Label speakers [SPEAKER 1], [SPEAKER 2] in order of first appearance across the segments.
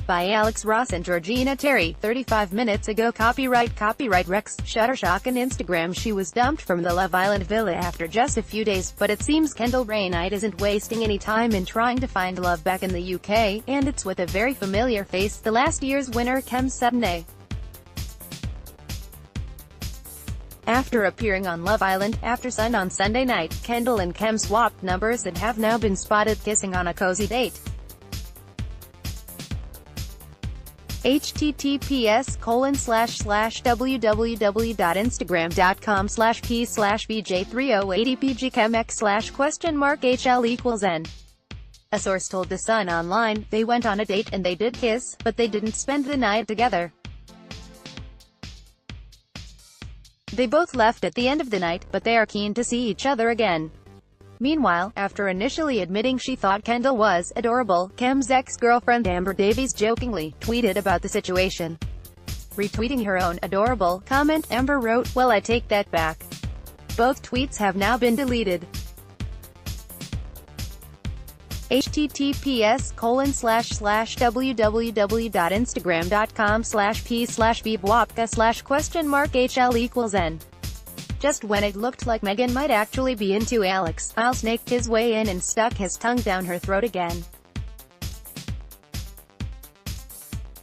[SPEAKER 1] by Alex Ross and Georgina Terry. 35 minutes ago. Copyright Rex, Shutterstock and Instagram. She was dumped from the Love Island villa after just a few days, but it seems Kendall Rae-Knight isn't wasting any time in trying to find love back in the UK, and it's with a very familiar face, the last year's winner Kem Cetinay. After appearing on Love Island, After Sun on Sunday night, Kendall and Kem swapped numbers and have now been spotted kissing on a cozy date. https://www.instagram.com/p/bj3080pgchemx/?HL=n. A source told The Sun Online, they went on a date and they did kiss, but they didn't spend the night together. They both left at the end of the night, but they are keen to see each other again. Meanwhile, after initially admitting she thought Kendall was adorable, Kem's ex-girlfriend Amber Davies jokingly tweeted about the situation. Retweeting her own adorable comment, Amber wrote, "Well, I take that back." Both tweets have now been deleted. https://www.instagram.com/p/bwapka/?HL=n. Just when it looked like Meghan might actually be into Alex, Niall snaked his way in and stuck his tongue down her throat again.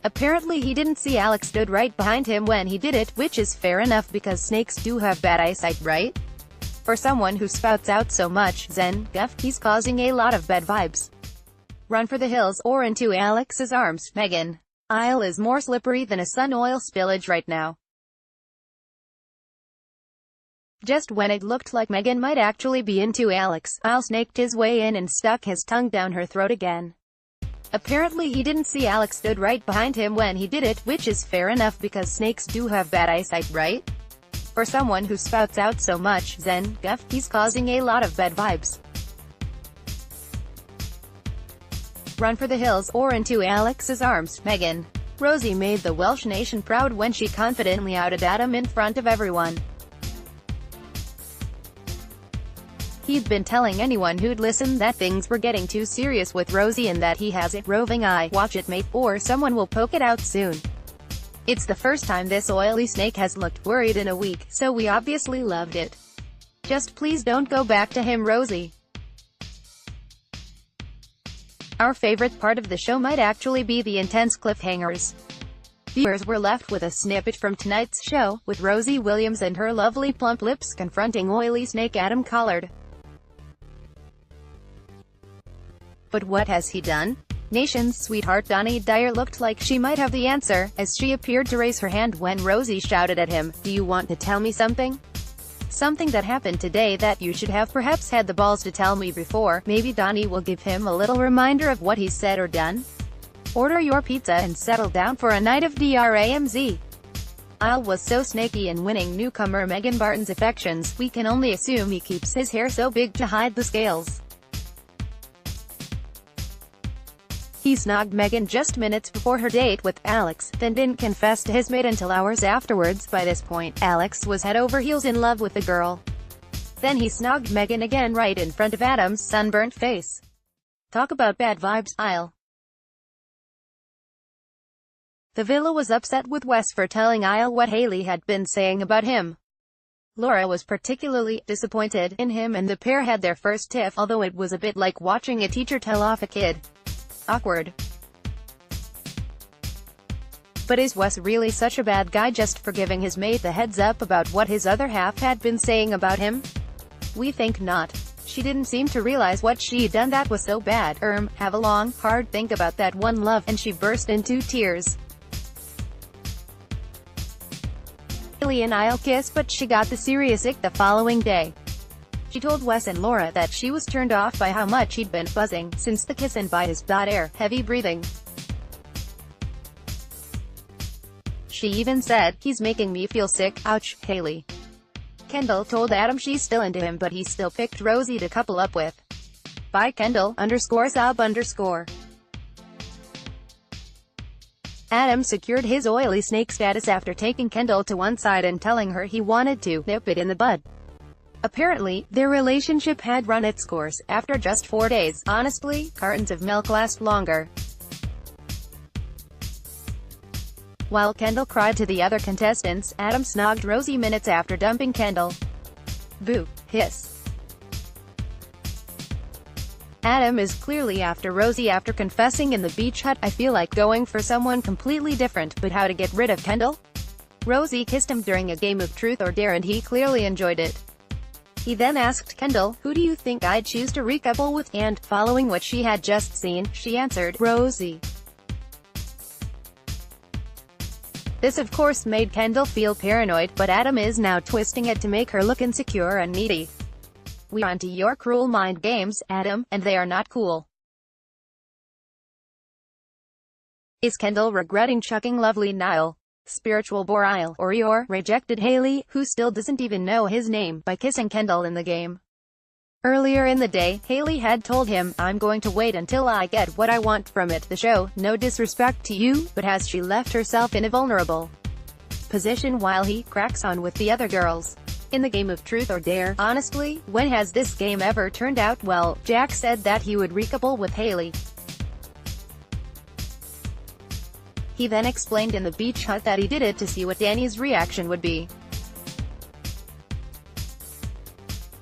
[SPEAKER 1] Apparently he didn't see Alex stood right behind him when he did it, which is fair enough because snakes do have bad eyesight, right? For someone who spouts out so much zen guff, he's causing a lot of bad vibes. Run for the hills, or into Alex's arms, Meghan. Niall is more slippery than a sun oil spillage right now. Just when it looked like Meghan might actually be into Alex, Niall snaked his way in and stuck his tongue down her throat again. Apparently he didn't see Alex stood right behind him when he did it, which is fair enough because snakes do have bad eyesight, right? For someone who spouts out so much zen guff, he's causing a lot of bad vibes. Run for the hills, or into Alex's arms, Meghan. Rosie made the Welsh nation proud when she confidently outed Adam in front of everyone. He'd been telling anyone who'd listen that things were getting too serious with Rosie and that he has a roving eye. Watch it, mate, or someone will poke it out soon. It's the first time this oily snake has looked worried in a week, so we obviously loved it. Just please don't go back to him, Rosie. Our favorite part of the show might actually be the intense cliffhangers. Viewers were left with a snippet from tonight's show, with Rosie Williams and her lovely plump lips confronting oily snake Adam Collard. But what has he done? Nation's sweetheart Donnie Dyer looked like she might have the answer, as she appeared to raise her hand when Rosie shouted at him, "Do you want to tell me something? Something that happened today that you should have perhaps had the balls to tell me before." Maybe Donnie will give him a little reminder of what he said or done. Order your pizza and settle down for a night of DRAMZ. Niall was so snaky in winning newcomer Meghan Barton's affections, we can only assume he keeps his hair so big to hide the scales. He snogged Meghan just minutes before her date with Alex, then didn't confess to his mate until hours afterwards. By this point, Alex was head over heels in love with the girl. Then he snogged Meghan again right in front of Adam's sunburnt face. Talk about bad vibes, Niall. The villa was upset with Wes for telling Niall what Hailey had been saying about him. Laura was particularly disappointed in him, and the pair had their first tiff, although it was a bit like watching a teacher tell off a kid. Awkward. But is Wes really such a bad guy just for giving his mate the heads up about what his other half had been saying about him? We think not. She didn't seem to realize what she'd done that was so bad. Have a long, hard think about that one, love, and she burst into tears. Hailey and Niall kissed, but she got the serious ick the following day. She told Wes and Laura that she was turned off by how much he'd been buzzing since the kiss and by his air, heavy breathing. She even said, "He's making me feel sick, ouch, Hailey." Kendall told Adam she's still into him, but he still picked Rosie to couple up with. By Kendall_sub_. Adam secured his oily snake status after taking Kendall to one side and telling her he wanted to nip it in the bud. Apparently, their relationship had run its course after just 4 days. Honestly, cartons of milk last longer. While Kendall cried to the other contestants, Adam snogged Rosie minutes after dumping Kendall. Boo. Hiss. Adam is clearly after Rosie after confessing in the beach hut, "I feel like going for someone completely different, but how to get rid of Kendall?" Rosie kissed him during a game of Truth or Dare and he clearly enjoyed it. He then asked Kendall, "Who do you think I'd choose to recouple with?" And, following what she had just seen, she answered, "Rosie." This of course made Kendall feel paranoid, but Adam is now twisting it to make her look insecure and needy. "We're onto your cruel mind games, Adam, and they are not cool." Is Kendall regretting chucking lovely Niall, spiritual Boreal, or your rejected Haley, who still doesn't even know his name, by kissing Kendall in the game? Earlier in the day, Haley had told him, "I'm going to wait until I get what I want from it, the show, no disrespect to you," but has she left herself in a vulnerable position while he cracks on with the other girls? In the game of Truth or Dare, honestly, when has this game ever turned out well? Jack said that he would recouple with Haley. He then explained in the beach hut that he did it to see what Danny's reaction would be.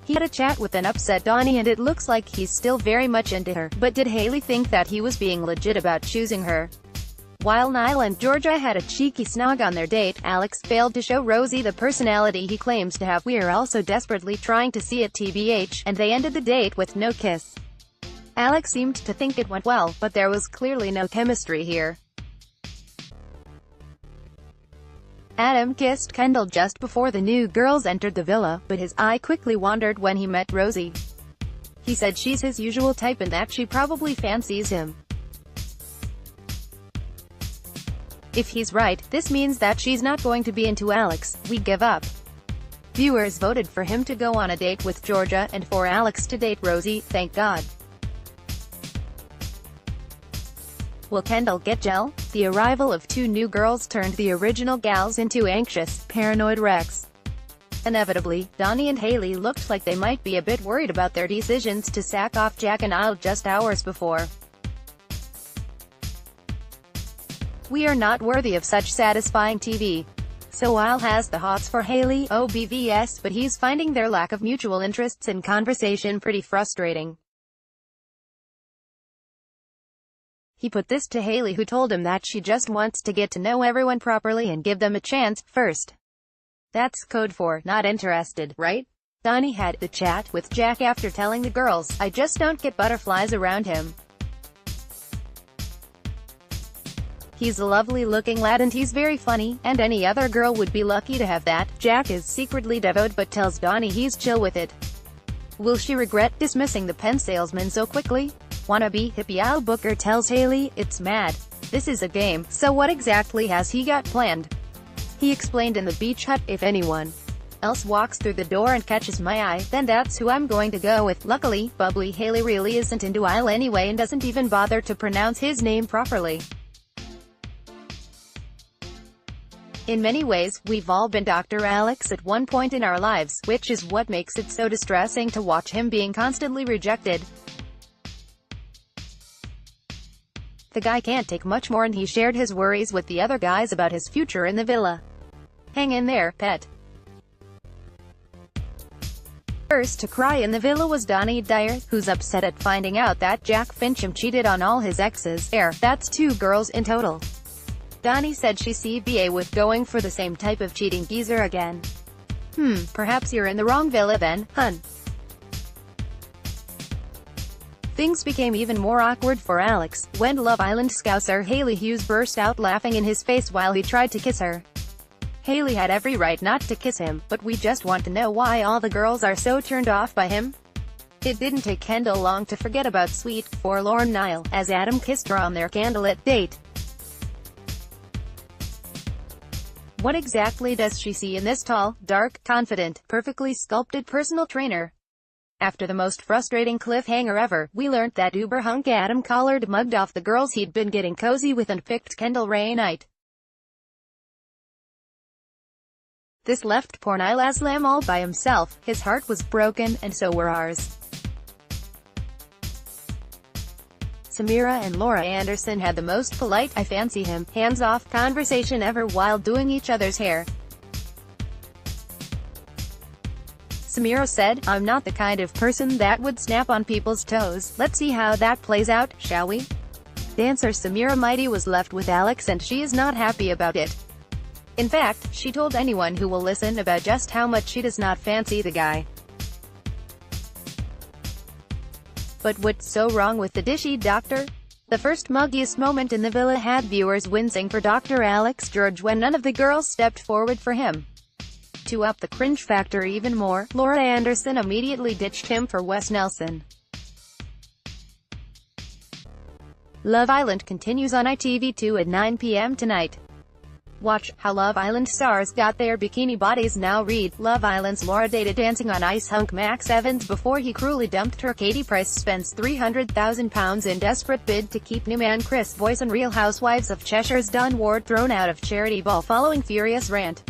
[SPEAKER 1] He had a chat with an upset Donnie and it looks like he's still very much into her, but did Haley think that he was being legit about choosing her? While Niall and Georgia had a cheeky snog on their date, Alex failed to show Rosie the personality he claims to have. "We're also desperately trying to see it TBH, and they ended the date with no kiss." Alex seemed to think it went well, but there was clearly no chemistry here. Adam kissed Kendall just before the new girls entered the villa, but his eye quickly wandered when he met Rosie. He said she's his usual type and that she probably fancies him. If he's right, this means that she's not going to be into Alex. We give up. Viewers voted for him to go on a date with Georgia, and for Alex to date Rosie, thank God. Will Kendall get gel? The arrival of two new girls turned the original gals into anxious, paranoid wrecks. Inevitably, Donnie and Haley looked like they might be a bit worried about their decisions to sack off Jack and Niall just hours before. "We are not worthy of such satisfying TV." So Niall has the hots for Haley, OBVS, but he's finding their lack of mutual interests in conversation pretty frustrating. He put this to Haley, who told him that she just wants to get to know everyone properly and give them a chance first. That's code for not interested, right? Donnie had the chat with Jack after telling the girls, "I just don't get butterflies around him. He's a lovely looking lad and he's very funny, and any other girl would be lucky to have that." Jack is secretly devout but tells Donnie he's chill with it. Will she regret dismissing the pen salesman so quickly? Wannabe hippie Al Booker tells Haley, "It's mad. This is a game, so what exactly has he got planned?" He explained in the beach hut, "If anyone else walks through the door and catches my eye, then that's who I'm going to go with." Luckily, bubbly Haley really isn't into Niall anyway and doesn't even bother to pronounce his name properly. In many ways, we've all been Dr. Alex at one point in our lives, which is what makes it so distressing to watch him being constantly rejected. The guy can't take much more and he shared his worries with the other guys about his future in the villa. Hang in there, pet. First to cry in the villa was Donnie Dyer, who's upset at finding out that Jack Fincham cheated on all his exes. That's 2 girls in total. Donnie said she CBA with going for the same type of cheating geezer again. Perhaps you're in the wrong villa then, hun. Things became even more awkward for Alex, when Love Island scouser Haley Hughes burst out laughing in his face while he tried to kiss her. Haley had every right not to kiss him, but we just want to know why all the girls are so turned off by him. It didn't take Kendall long to forget about sweet, forlorn Niall, as Adam kissed her on their candlelit date. What exactly does she see in this tall, dark, confident, perfectly sculpted personal trainer? After the most frustrating cliffhanger ever, we learned that uber hunk Adam Collard mugged off the girls he'd been getting cozy with and picked Kendall Rae-Knight. This left poor Niall Aslam all by himself. His heart was broken, and so were ours. Samira and Laura Anderson had the most polite, "I fancy him," hands-off conversation ever while doing each other's hair. Samira said, "I'm not the kind of person that would snap on people's toes. Let's see how that plays out, shall we?" Dancer Samira Mighty was left with Alex and she is not happy about it. In fact, she told anyone who will listen about just how much she does not fancy the guy. But what's so wrong with the dishy doctor? The first muggiest moment in the villa had viewers wincing for Dr. Alex George when none of the girls stepped forward for him. To up the cringe factor even more, Laura Anderson immediately ditched him for Wes Nelson. Love Island continues on ITV2 at 9 p.m. tonight. Watch how Love Island stars got their bikini bodies. Now read, Love Island's Laura dated Dancing on Ice hunk Max Evans before he cruelly dumped her. Katie Price spends £300,000 in desperate bid to keep new man Chris Boyce on Real Housewives of Cheshire's Don Ward thrown out of charity ball following furious rant.